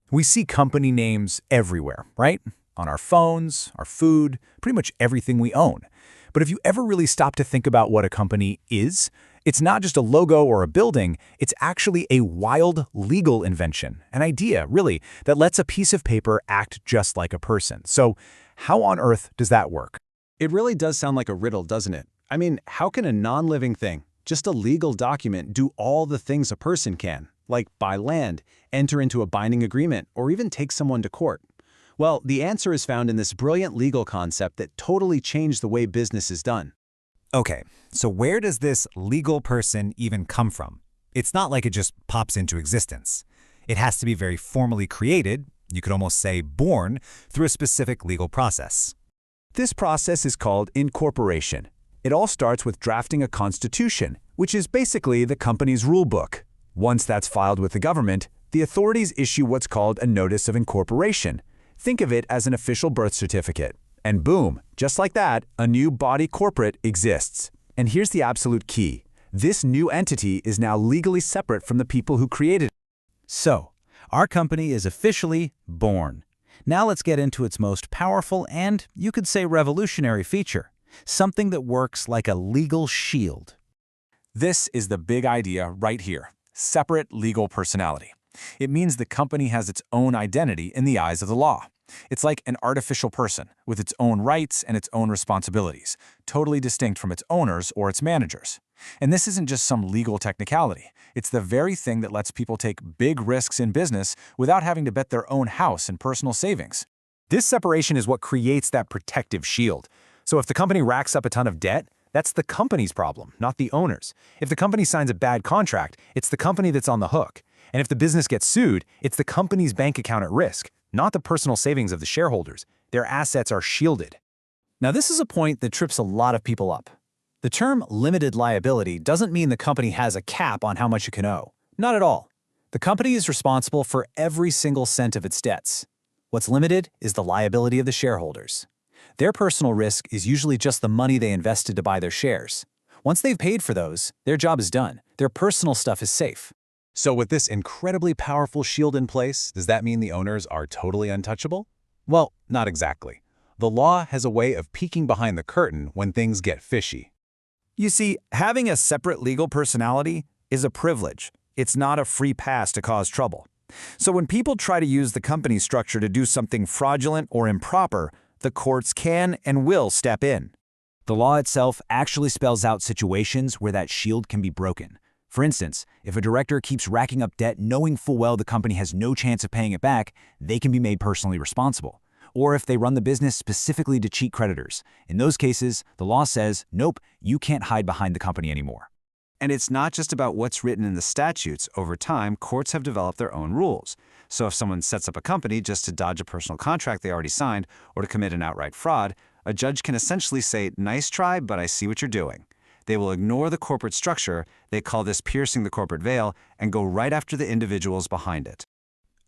We see company names everywhere, right? On our phones, our food, pretty much everything we own. But if you ever really stop to think about what a company is, it's not just a logo or a building, it's actually a wild legal invention, an idea, really, that lets a piece of paper act just like a person. So how on earth does that work? It really does sound like a riddle, doesn't it? I mean, how can a non-living thing, just a legal document, do all the things a person can, like buy land, enter into a binding agreement, or even take someone to court? Well, the answer is found in this brilliant legal concept that totally changed the way business is done. Okay, so where does this legal person even come from? It's not like it just pops into existence. It has to be very formally created, you could almost say born, through a specific legal process. This process is called incorporation. It all starts with drafting a constitution, which is basically the company's rule book. Once that's filed with the government, the authorities issue what's called a notice of incorporation. Think of it as an official birth certificate. And boom, just like that, a new body corporate exists. And here's the absolute key. This new entity is now legally separate from the people who created it. So, our company is officially born. Now let's get into its most powerful and, you could say, revolutionary feature, something that works like a legal shield. This is the big idea right here: separate legal personality. It means the company has its own identity in the eyes of the law. It's like an artificial person with its own rights and its own responsibilities, totally distinct from its owners or its managers. And this isn't just some legal technicality. It's the very thing that lets people take big risks in business without having to bet their own house and personal savings. This separation is what creates that protective shield. So if the company racks up a ton of debt, that's the company's problem, not the owner's. If the company signs a bad contract, it's the company that's on the hook. And if the business gets sued, it's the company's bank account at risk, not the personal savings of the shareholders. Their assets are shielded. Now this is a point that trips a lot of people up. The term limited liability doesn't mean the company has a cap on how much it can owe. Not at all. The company is responsible for every single cent of its debts. What's limited is the liability of the shareholders. Their personal risk is usually just the money they invested to buy their shares. Once they've paid for those, their job is done. Their personal stuff is safe. So with this incredibly powerful shield in place, does that mean the owners are totally untouchable? Well, not exactly. The law has a way of peeking behind the curtain when things get fishy. You see, having a separate legal personality is a privilege. It's not a free pass to cause trouble. So when people try to use the company structure to do something fraudulent or improper, the courts can and will step in. The law itself actually spells out situations where that shield can be broken. For instance, if a director keeps racking up debt knowing full well the company has no chance of paying it back, they can be made personally responsible. Or if they run the business specifically to cheat creditors. In those cases, the law says, nope, you can't hide behind the company anymore. And it's not just about what's written in the statutes. Over time, courts have developed their own rules. So if someone sets up a company just to dodge a personal contract they already signed or to commit an outright fraud, a judge can essentially say, nice try, but I see what you're doing. They will ignore the corporate structure, they call this piercing the corporate veil, and go right after the individuals behind it.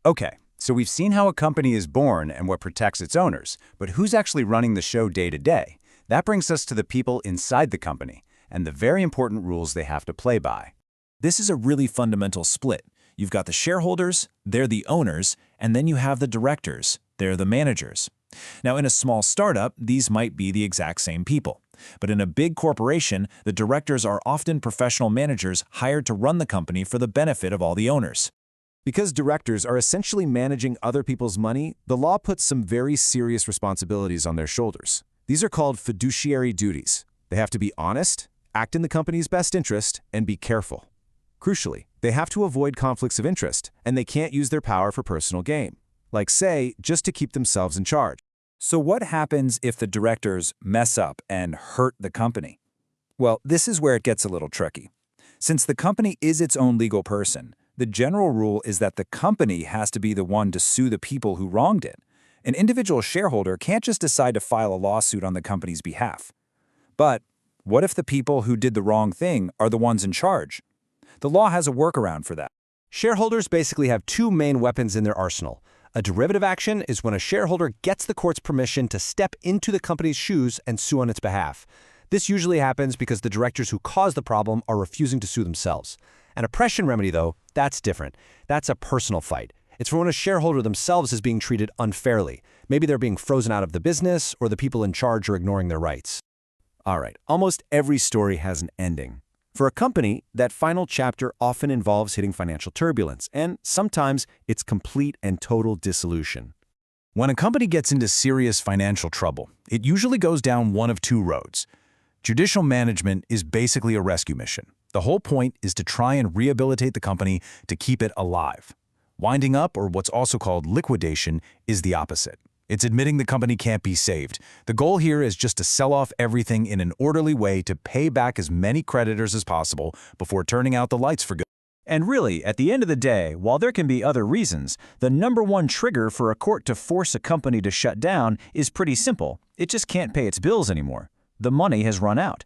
Okay, so we've seen how a company is born and what protects its owners, but who's actually running the show day to day? That brings us to the people inside the company and the very important rules they have to play by. This is a really fundamental split. You've got the shareholders, they're the owners, and then you have the directors, they're the managers. Now, in a small startup, these might be the exact same people. But in a big corporation, the directors are often professional managers hired to run the company for the benefit of all the owners. Because directors are essentially managing other people's money, the law puts some very serious responsibilities on their shoulders. These are called fiduciary duties. They have to be honest, act in the company's best interest, and be careful. Crucially, they have to avoid conflicts of interest, and they can't use their power for personal gain. Like, say, just to keep themselves in charge. So what happens if the directors mess up and hurt the company? Well, this is where it gets a little tricky. Since the company is its own legal person, the general rule is that the company has to be the one to sue the people who wronged it. An individual shareholder can't just decide to file a lawsuit on the company's behalf. But what if the people who did the wrong thing are the ones in charge? The law has a workaround for that. Shareholders basically have two main weapons in their arsenal. A derivative action is when a shareholder gets the court's permission to step into the company's shoes and sue on its behalf. This usually happens because the directors who caused the problem are refusing to sue themselves. An oppression remedy, though, that's different. That's a personal fight. It's for when a shareholder themselves is being treated unfairly. Maybe they're being frozen out of the business, or the people in charge are ignoring their rights. All right, almost every story has an ending. For a company, that final chapter often involves hitting financial turbulence, and sometimes it's complete and total dissolution. When a company gets into serious financial trouble, it usually goes down one of two roads. Judicial management is basically a rescue mission. The whole point is to try and rehabilitate the company to keep it alive. Winding up, or what's also called liquidation, is the opposite. It's admitting the company can't be saved. The goal here is just to sell off everything in an orderly way to pay back as many creditors as possible before turning out the lights for good. And really, at the end of the day, while there can be other reasons, the number one trigger for a court to force a company to shut down is pretty simple. It just can't pay its bills anymore. The money has run out.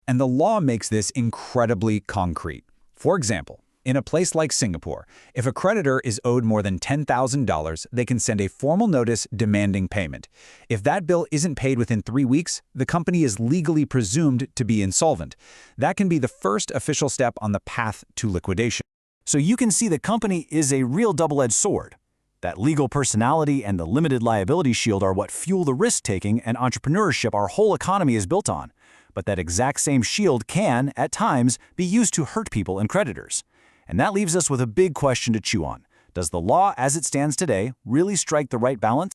And the law makes this incredibly concrete. For example, in a place like Singapore, if a creditor is owed more than $10,000, they can send a formal notice demanding payment. If that bill isn't paid within 3 weeks, the company is legally presumed to be insolvent. That can be the first official step on the path to liquidation. So you can see the company is a real double-edged sword. That legal personality and the limited liability shield are what fuel the risk-taking and entrepreneurship our whole economy is built on. But that exact same shield can, at times, be used to hurt people and creditors. And that leaves us with a big question to chew on. Does the law as it stands today really strike the right balance?